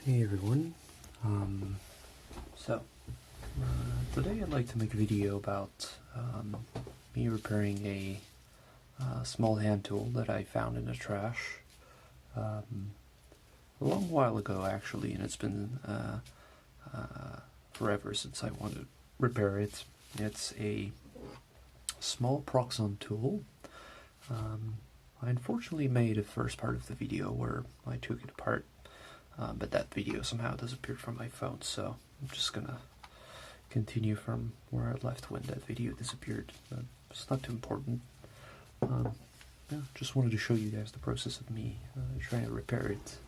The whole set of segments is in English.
Hey everyone, so today I'd like to make a video about me repairing a small hand tool that I found in the trash a long while ago actually, and it's been forever since I wanted to repair it. It's a small Proxxon tool. I unfortunately made a first part of the video where I took it apart. But that video somehow disappeared from my phone, so I'm just gonna continue from where I left when that video disappeared. But it's not too important. Yeah, just wanted to show you guys the process of me trying to repair it.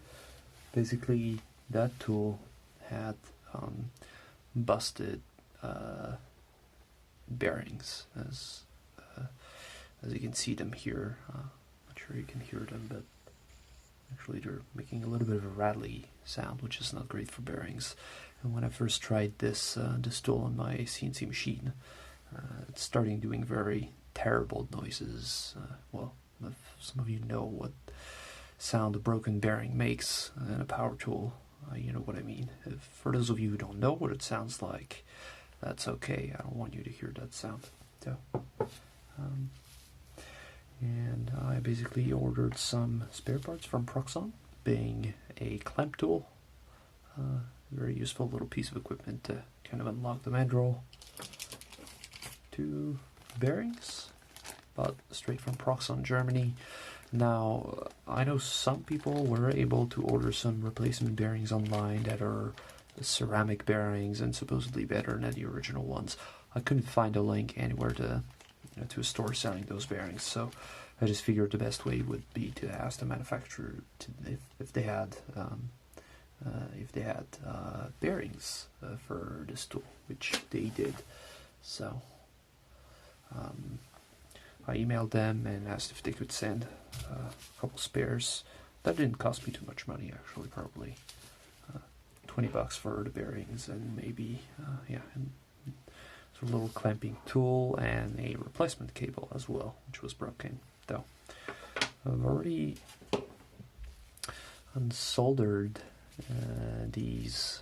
Basically, that tool had busted bearings, as you can see them here. Not sure you can hear them, but actually they're making a little bit of a rattly sound, which is not great for bearings. And when I first tried this tool on my CNC machine, it's starting doing very terrible noises. Well, if some of you know what sound a broken bearing makes in a power tool, you know what I mean. For those of you who don't know what it sounds like, that's okay. I don't want you to hear that sound. So, and I basically ordered some spare parts from Proxxon, being a clamp tool. Very useful little piece of equipment to kind of unlock the mandrel. 2 bearings, bought straight from Proxxon, Germany. Now, I know some people were able to order some replacement bearings online that are ceramic bearings and supposedly better than the original ones. I couldn't find a link anywhere to a store selling those bearings, so I just figured the best way would be to ask the manufacturer if they had bearings for this tool, which they did. So I emailed them and asked if they could send a couple spares. That didn't cost me too much money, actually, probably $20 for the bearings, and maybe and a little clamping tool and a replacement cable as well, which was broken. Though I've already unsoldered these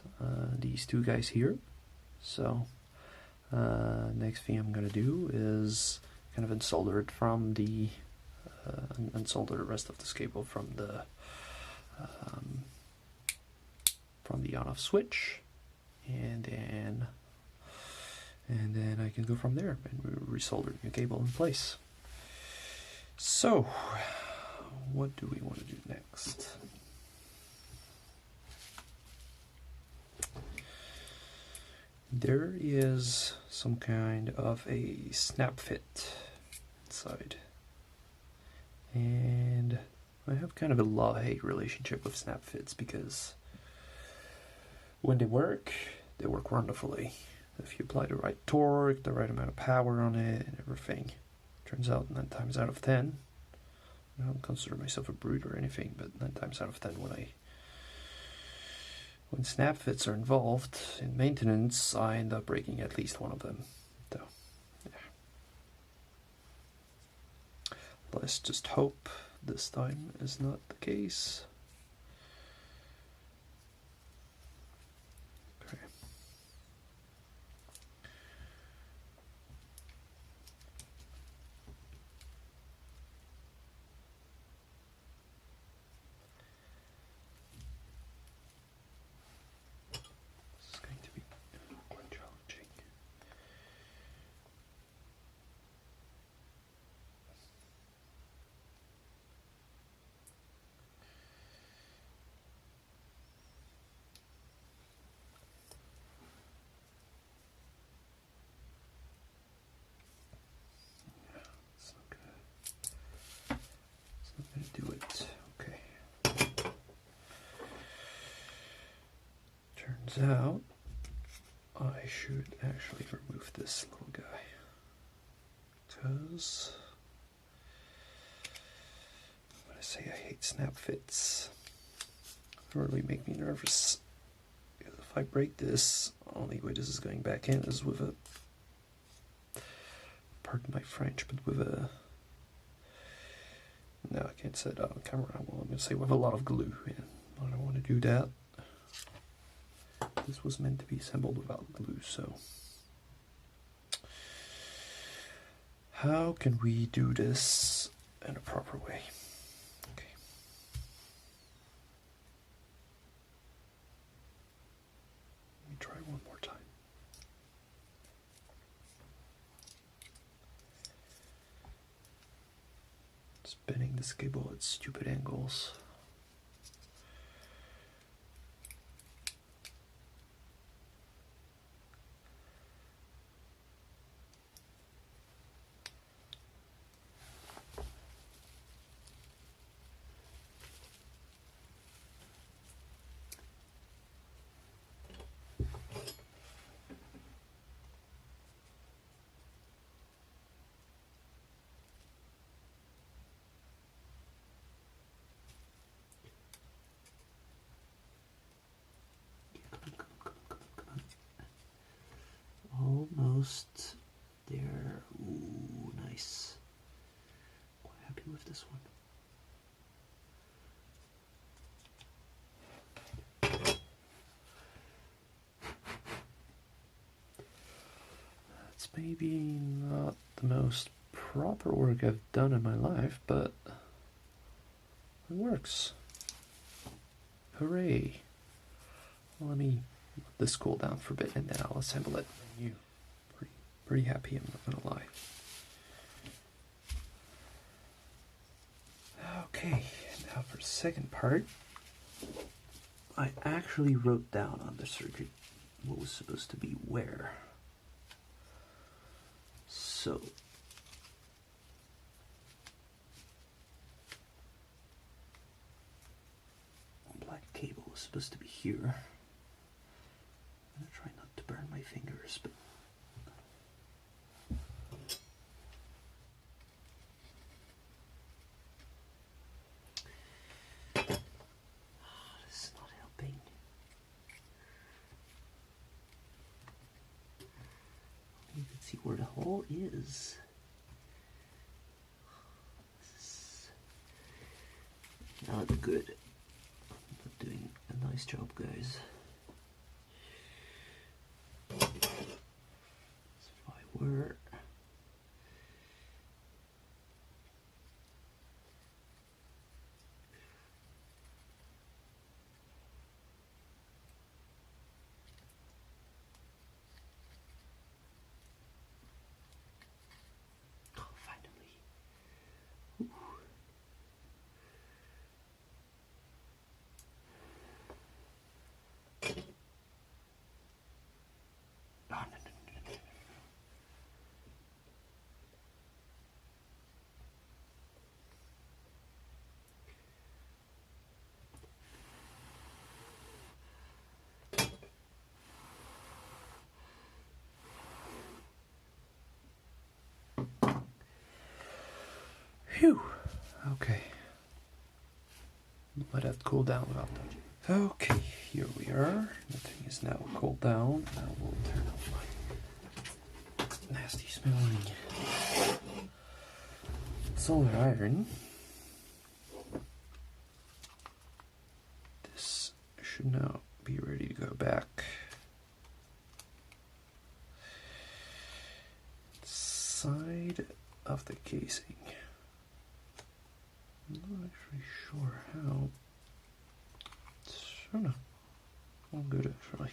2 guys here. So next thing I'm gonna do is kind of unsolder it from the unsolder the rest of this cable from the on-off switch, and then I can go from there and resolder the cable in place. So, what do we want to do next? There is some kind of a snap fit inside, and I have kind of a love-hate relationship with snap fits, because when they work wonderfully. If you apply the right torque, the right amount of power on it, and everything, turns out 9 times out of 10, I don't consider myself a brute or anything, but 9 times out of 10 when snap fits are involved in maintenance, I end up breaking at least one of them. So, yeah. Let's just hope this time is not the case. Do it. Okay. Turns out I should actually remove this little guy, because when I say I hate snap fits, they really make me nervous. Because if I break this, the only way this is going back in is with a, pardon my French, but with a, no, I can't say that on camera. Well, I'm going to say with a lot of glue, and I don't want to do that. this was meant to be assembled without glue, so how can we do this in a proper way? Okay. Let me try one more time. Spinning this cable at stupid angles. Almost there. Ooh, nice. Quite happy with this one. That's maybe not the most proper work I've done in my life, but it works. Hooray. Let me let this cool down for a bit and then I'll assemble it. Pretty happy, I'm not gonna lie. Okay, now for the second part, I actually wrote down on the circuit what was supposed to be where. So, black cable was supposed to be here. I'm gonna try not to burn my fingers, but see where the hole is. This is not good. I'm not doing a nice job, guys. If I were Phew. Okay. Let that cool down without touching. Okay, here we are. The thing is now cooled down. Now we'll turn off my nasty smelling solder iron. This should now be ready to go back. Side of the casing. I'm not actually sure how. I don't know. I'm good actually.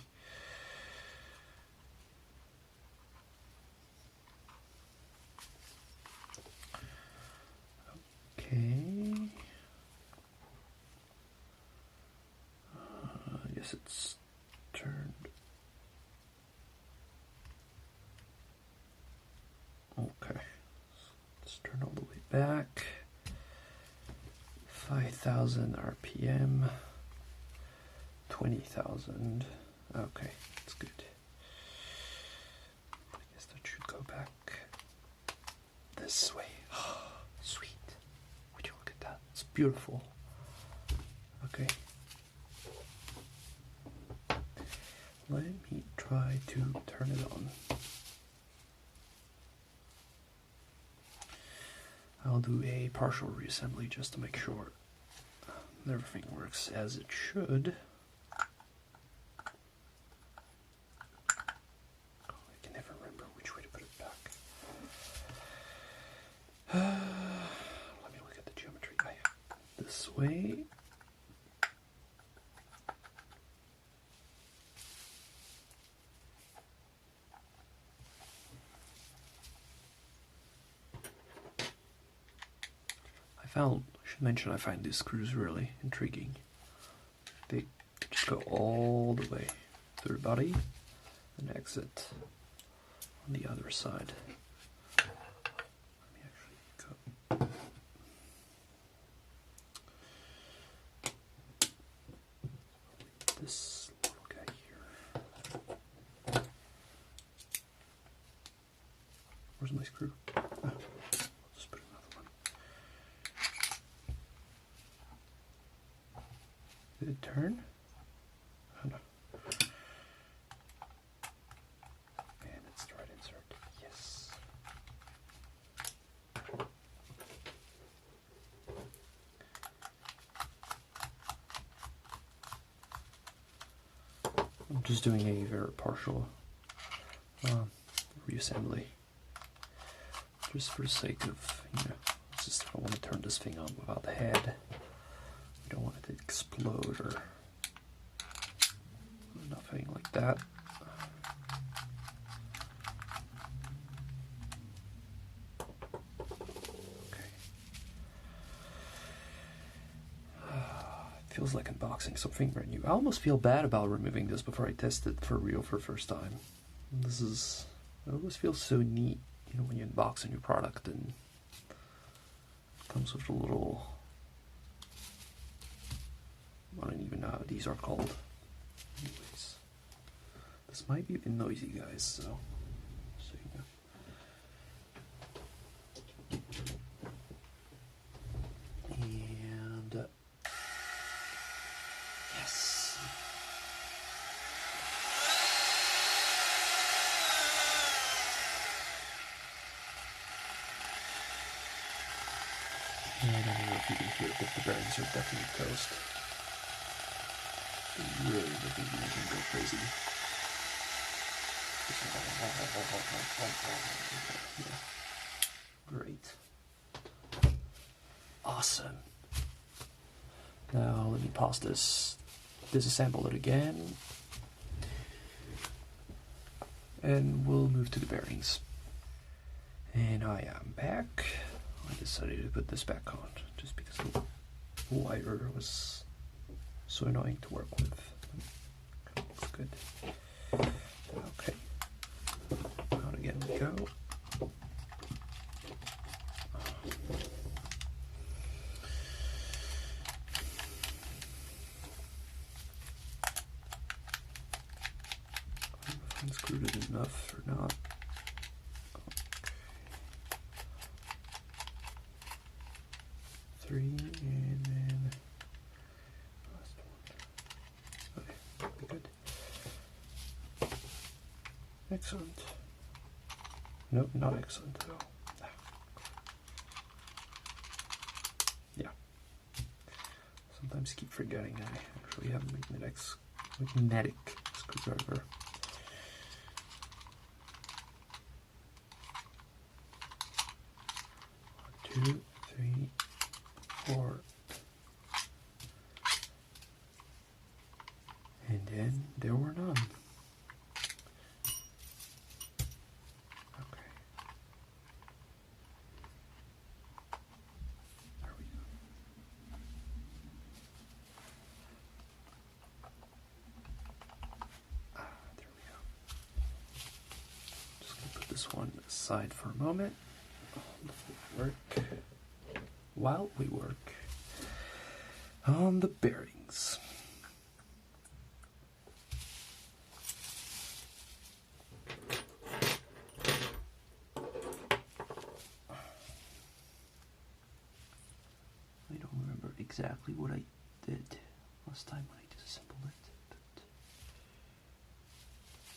Okay. I guess it's turned. Okay. Let's turn all the way back. 5,000 RPM, 20,000. Okay, that's good. I guess that should go back this way. Oh, sweet. Would you look at that? It's beautiful. Okay. Let me try to turn it on. I'll do a partial reassembly just to make sure everything works as it should. should mention I find these screws really intriguing. They just go all the way through the body and exit on the other side. Let me actually go. This little guy here. Where's my screw? Oh, just put another one. Did it turn? Oh no. And it's the right insert. Yes. I'm just doing a very partial reassembly, just for the sake of, it's just I want to turn this thing on without the head. I don't want it to explode or nothing like that. Feels like unboxing something brand new. I almost feel bad about removing this before I test it for real for the first time. It always feels so neat, when you unbox a new product and it comes with a little, I don't even know how these are called. Anyways, this might be a bit noisy, guys, so you know. And yes. And I don't know if you can hear it, but the bearings are definitely toast. They're really making the engine go crazy. Yeah. Great. Awesome. Now let me pause this, disassemble it again, and we'll move to the bearings. And I am back. I decided to put this back on just because the wire was so annoying to work with. Looks good. Okay. Out again we go. I don't know if I unscrewed it enough or not. Three, and then last one. Okay, good. Excellent. Nope, not excellent at all. Yeah. Sometimes keep forgetting I actually have a magnetic screwdriver. One, 2, 3, 4, and then there were none. Okay. There we go. There we go. Just gonna put this one aside for a moment. Work. While we work on the bearings. I don't remember exactly what I did last time when I disassembled it,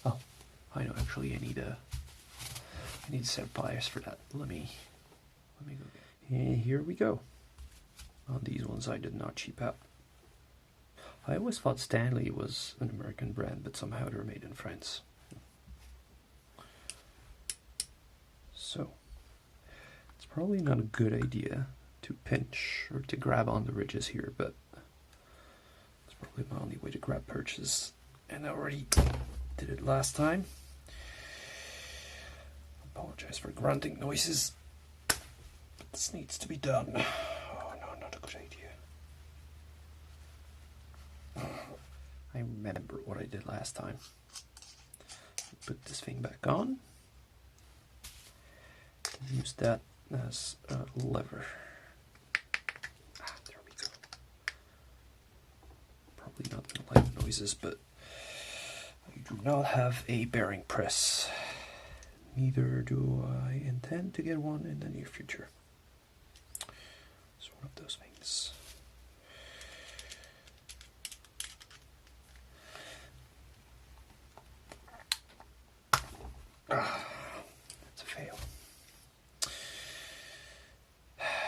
but oh, I know. Actually, I need a set of pliers for that. Let me go get it. And here we go. On these ones I did not cheap out. I always thought Stanley was an American brand, but somehow they're made in France. So, it's probably not a good idea to pinch or to grab on the ridges here, but it's probably my only way to grab perches. And I already did it last time. Apologize for grunting noises. This needs to be done. Oh I remember what I did last time. Put this thing back on. Use that as a lever. There we go. Probably not going to like the noises, but I do not have a bearing press. Neither do I intend to get one in the near future. It's one of those things. That's a fail.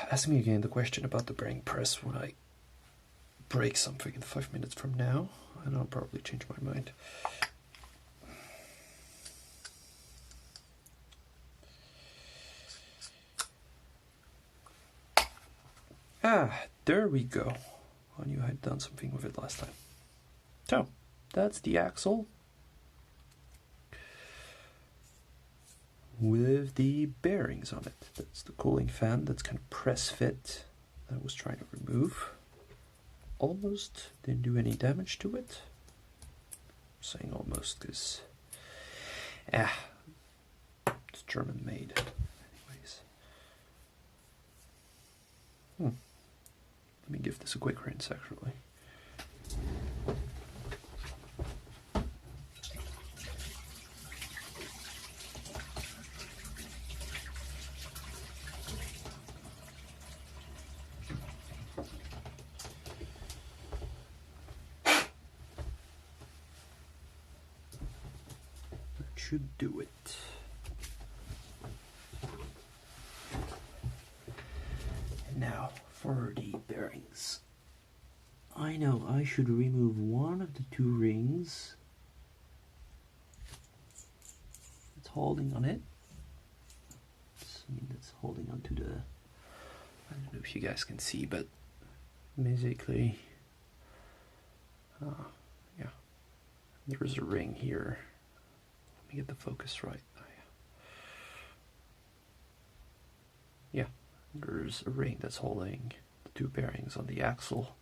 Ask me again the question about the bearing press when I break something in 5 minutes from now, and I'll probably change my mind. There we go. I knew I had done something with it last time. So, that's the axle with the bearings on it. That's the cooling fan that's kind of press fit that I was trying to remove. Almost didn't do any damage to it. I'm saying almost because it's German made. Anyways. Let me give this a quick rinse actually. Should do it. And now for the bearings. I know I should remove one of the two rings that's holding on it. That's holding onto the, I don't know if you guys can see, but basically yeah, there's a ring here. Let me get the focus right. Yeah, there's a ring that's holding the two bearings on the axle.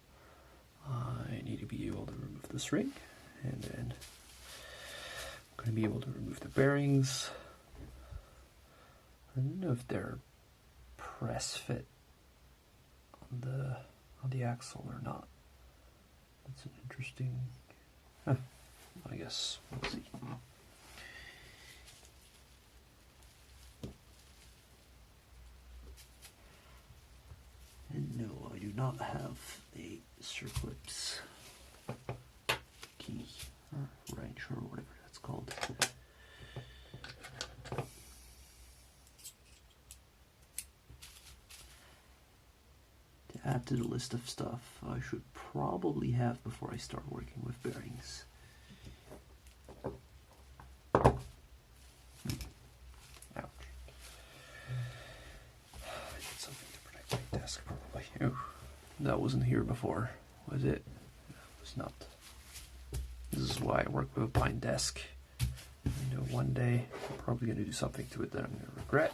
I need to be able to remove this ring, and then I'm going to be able to remove the bearings. I don't know if they're press fit on the axle or not. That's an interesting. I guess we'll see. And no, I do not have a circlips key or wrench or whatever that's called. To add to the list of stuff I should probably have before I start working with bearings. That wasn't here before, was it? No, it was not. This is why I work with a pine desk. I know one day I'm probably going to do something to it that I'm going to regret.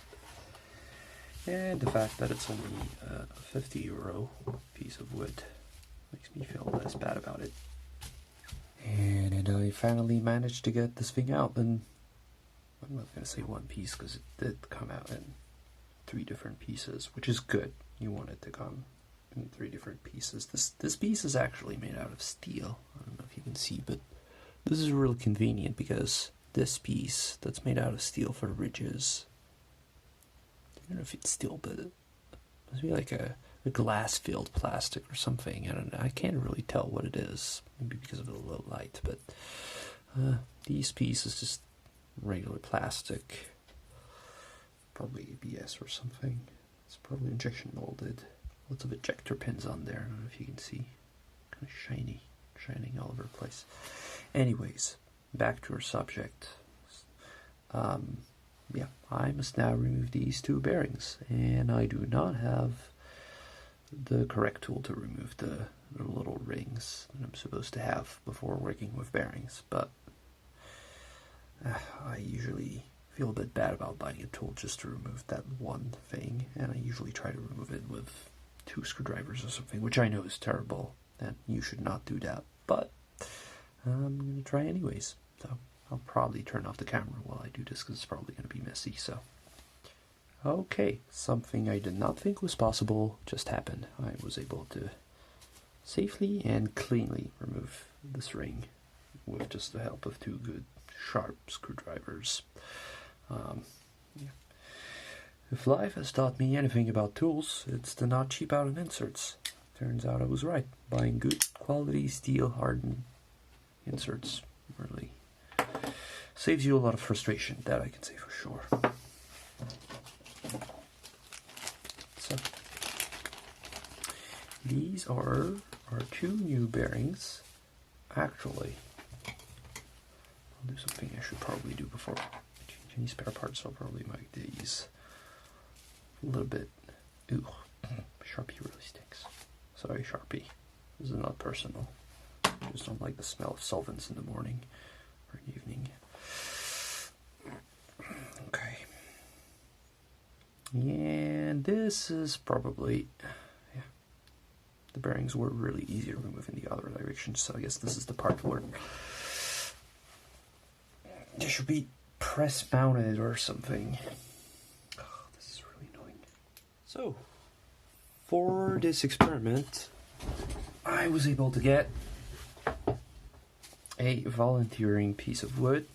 And the fact that it's only a 50 euro piece of wood makes me feel less bad about it. And I finally managed to get this thing out, and I'm not going to say one piece because it did come out in 3 different pieces, which is good. You want it to come in 3 different pieces. This piece is actually made out of steel. I don't know if you can see, but this is really convenient because this piece that's made out of steel for the ridges, I don't know if it's steel, but it must be like a glass-filled plastic or something. I don't know. I can't really tell what it is, maybe because of the low light, but these pieces just regular plastic, probably ABS or something. It's probably injection molded. Lots of ejector pins on there. I don't know if you can see. Kind of shining all over the place. Anyways, back to our subject. Yeah, I must now remove these 2 bearings, and I do not have the correct tool to remove the little rings that I'm supposed to have before working with bearings, but I usually feel a bit bad about buying a tool just to remove that one thing, and I usually try to remove it with 2 screwdrivers or something, which I know is terrible, and you should not do that, but I'm going to try anyways. So I'll probably turn off the camera while I do this because it's probably going to be messy. So, okay, something I did not think was possible just happened. I was able to safely and cleanly remove this ring with just the help of two good sharp screwdrivers. Yeah. If life has taught me anything about tools, it's to not cheap out on inserts. Turns out I was right. Buying good quality steel hardened inserts really saves you a lot of frustration, that I can say for sure. So these are our two new bearings. Actually, I'll do something I should probably do before I change any spare parts. I'll probably make these a little bit. Ooh, Sharpie really stinks. Sorry, Sharpie. This is not personal. I just don't like the smell of solvents in the morning or evening. Okay. And this is probably, yeah, the bearings were really easy to remove in the other direction, so I guess this is the part where they should be press mounted or something. Oh, this is really annoying. So, for this experiment, I was able to get a volunteer piece of wood.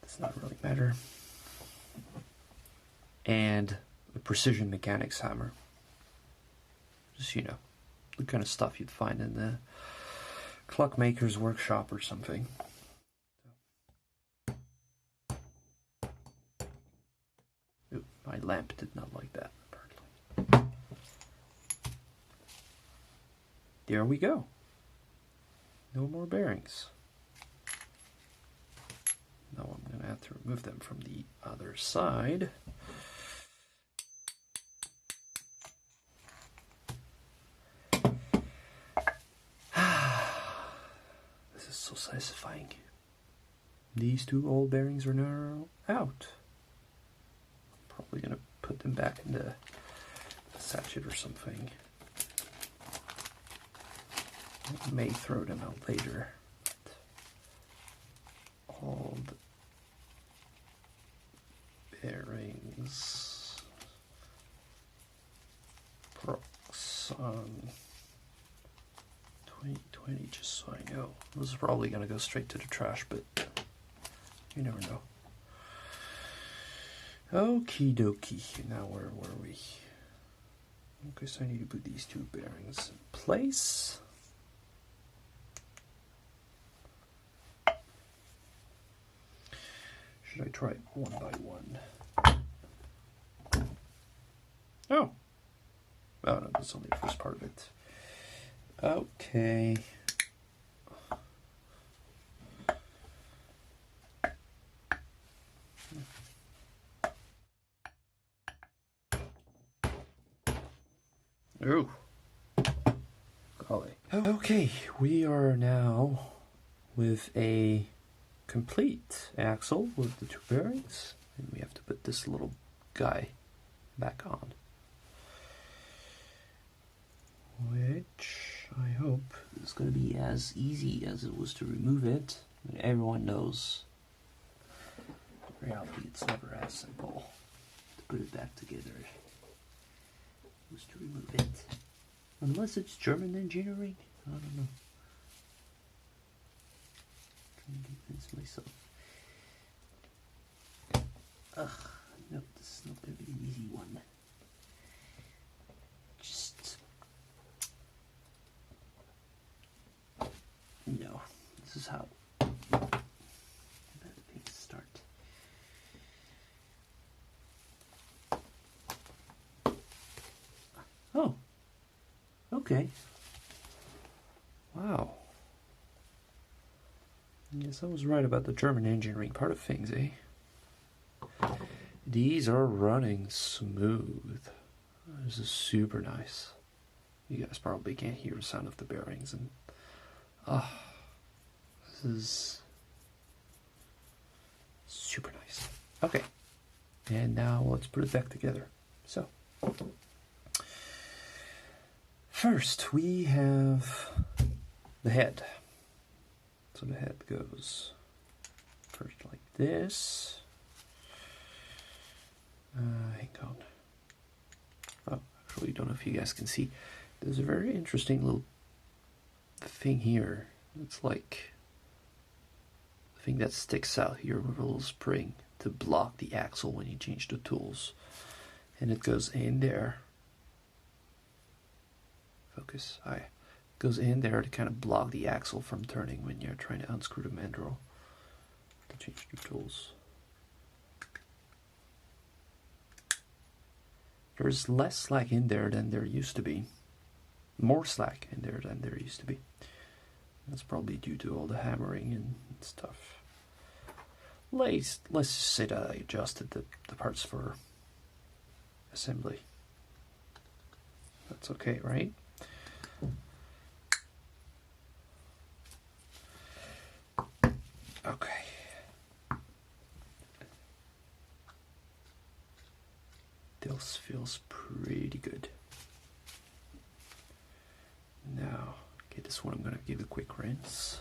Does not really matter. And a precision mechanics hammer. Just, you know, the kind of stuff you'd find in the clockmaker's workshop or something. Ooh, my lamp did not like that, apparently. There we go. No more bearings. Now I'm going to have to remove them from the other side. This is so satisfying. These two old bearings are now out. I'm probably going to put them back in the sachet or something. I may throw them out later. Old bearings. Proxxon 2020, just so I know. This is probably going to go straight to the trash, but you never know. Okie dokie. Now where were we? Okay, so I need to put these two bearings in place. Should I try it one by one? Oh! Oh no, that's only the first part of it. Okay. Ooh. Golly. Okay, we are now with a complete axle with the two bearings, and we have to put this little guy back on, which I hope is going to be as easy as it was to remove it. I mean, everyone knows in reality it's never as simple to put it back together as to remove it, unless it's German engineering. I don't know. Convince myself. Ugh, no, this is not going to be an easy one. Just no. This is how bad things start. Oh, okay. Wow. Yes, I was right about the German engineering part of things, eh? These are running smooth. This is super nice. You guys probably can't hear the sound of the bearings, and this is super nice. Okay, and now let's put it back together. So, First, we have the head. So the head goes first like this. Hang on. Oh, actually, don't know if you guys can see. There's a very interesting little thing here. It's like the thing that sticks out here with a little spring to block the axle when you change the tools. And it goes in there. Focus. Goes in there to kind of block the axle from turning when you're trying to unscrew the mandrel to change your tools. There's less slack in there than there used to be. More slack in there than there used to be. That's probably due to all the hammering and stuff. Let's just say that I adjusted the parts for assembly. That's okay, right? Okay. This feels pretty good. Now, okay, this one I'm going to give a quick rinse.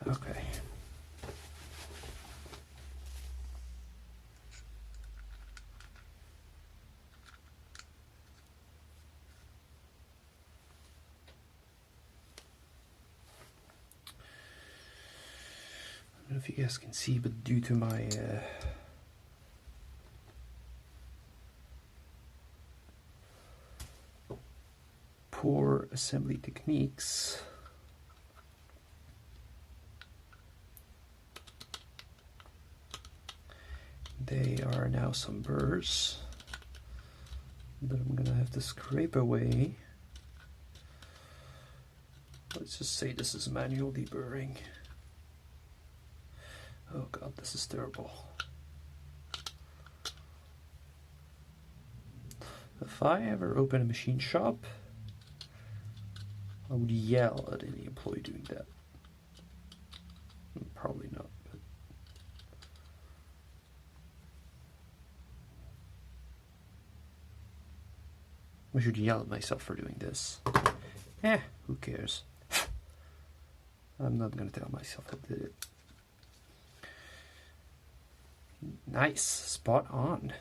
Okay. I don't know if you guys can see, but due to my poor assembly techniques, they are now some burrs that I'm gonna have to scrape away. Let's just say this is manual deburring. Oh god, this is terrible. If I ever open a machine shop, I would yell at any employee doing that. Probably not, but I should yell at myself for doing this. Who cares? I'm not gonna tell myself I did it. Nice, spot on.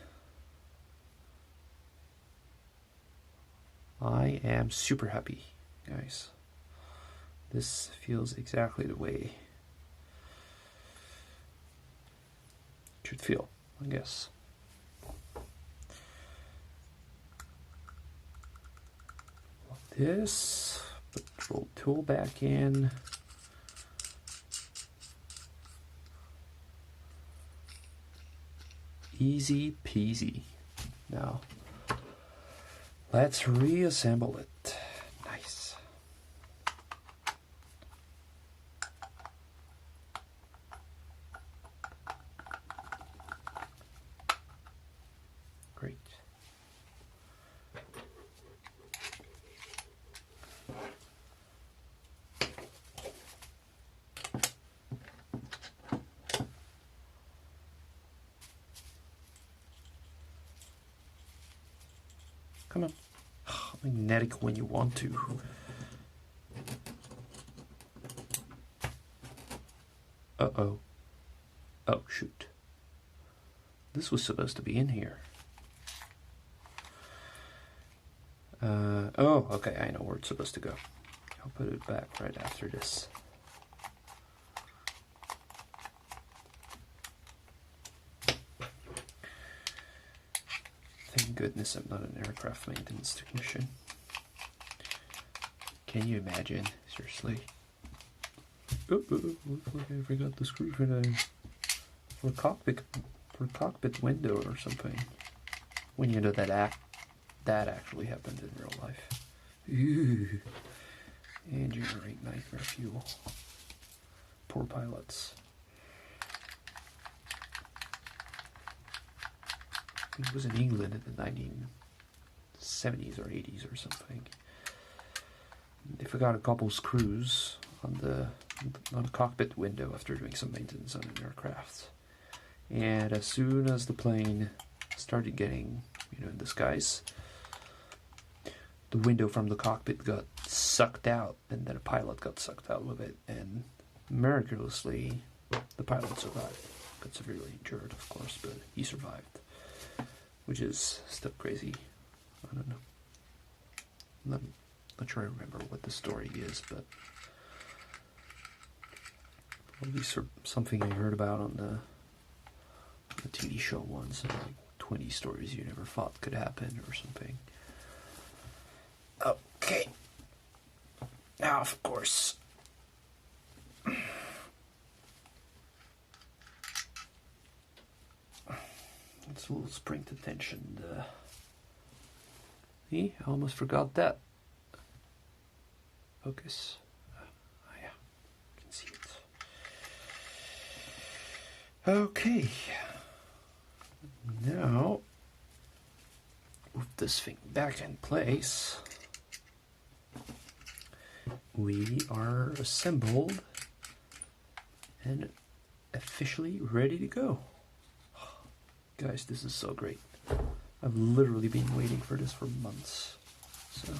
I am super happy, guys. This feels exactly the way it should feel, I guess. Like this, put the roll tool back in. Easy peasy. Now, let's reassemble it. Nice. Great. Come on. Magnetic when you want to. Uh-oh. Oh, shoot. This was supposed to be in here. Oh, okay, I know where it's supposed to go. I'll put it back right after this. Thank goodness I'm not an aircraft maintenance technician. Can you imagine? Seriously. Oh, looks like I forgot the screw for cockpit window or something. When you know that actually happened in real life. Ooh. And generate nightmare fuel. Poor pilots. It was in England in the 1970s or 80s or something. They forgot a couple screws on the cockpit window after doing some maintenance on an aircraft. And as soon as the plane started getting, in the skies, the window from the cockpit got sucked out, and then a pilot got sucked out with it, and miraculously, the pilot survived. Got severely injured, of course, but he survived, which is still crazy. I don't know. Not sure I remember what the story is, but probably something I heard about on the TV show once, like 20 stories you never thought could happen or something. Okay. Now, of course, it's a little spring to tension. See, I almost forgot that. Focus. Oh yeah, I can see it. Okay. Now, with this thing back in place, we are assembled and officially ready to go. Guys, this is so great. I've literally been waiting for this for months. So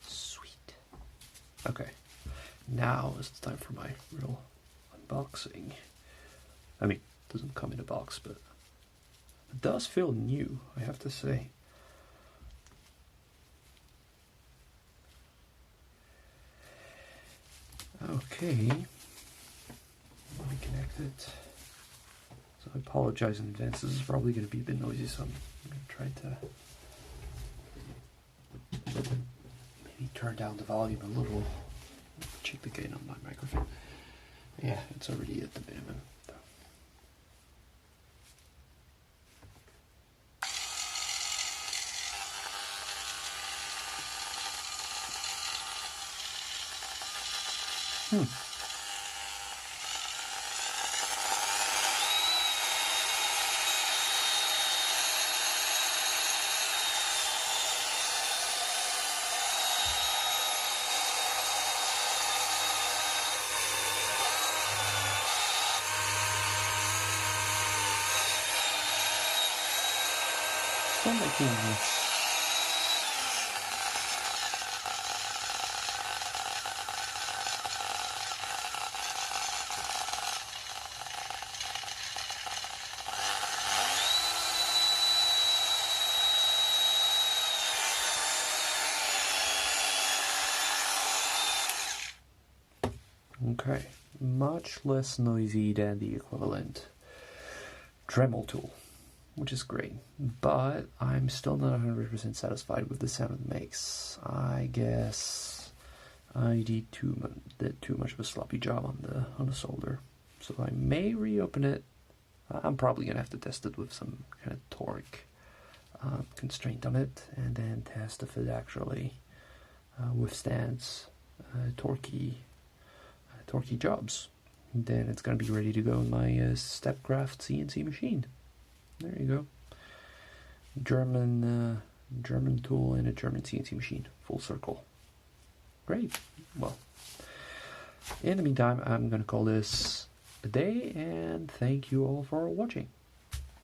sweet. Okay, now it's time for my real unboxing. I mean, it doesn't come in a box, but it does feel new, I have to say. Okay, let me connect it. So I apologize in advance. This is probably going to be a bit noisy, so I'm going to try to maybe turn down the volume a little. Check the gain on my microphone. Yeah, it's already at the minimum. Still making this. Okay, much less noisy than the equivalent Dremel tool, which is great, but I'm still not 100% satisfied with the sound it makes. I guess I did too much of a sloppy job on the solder, so I may reopen it. I'm probably gonna have to test it with some kind of torque constraint on it, and then test if it actually withstands torquey jobs. Then it's gonna be ready to go in my Stepcraft CNC machine. There you go. German tool and a German CNC machine. Full circle. Great. Well, in the meantime, I'm gonna call this a day, and thank you all for watching.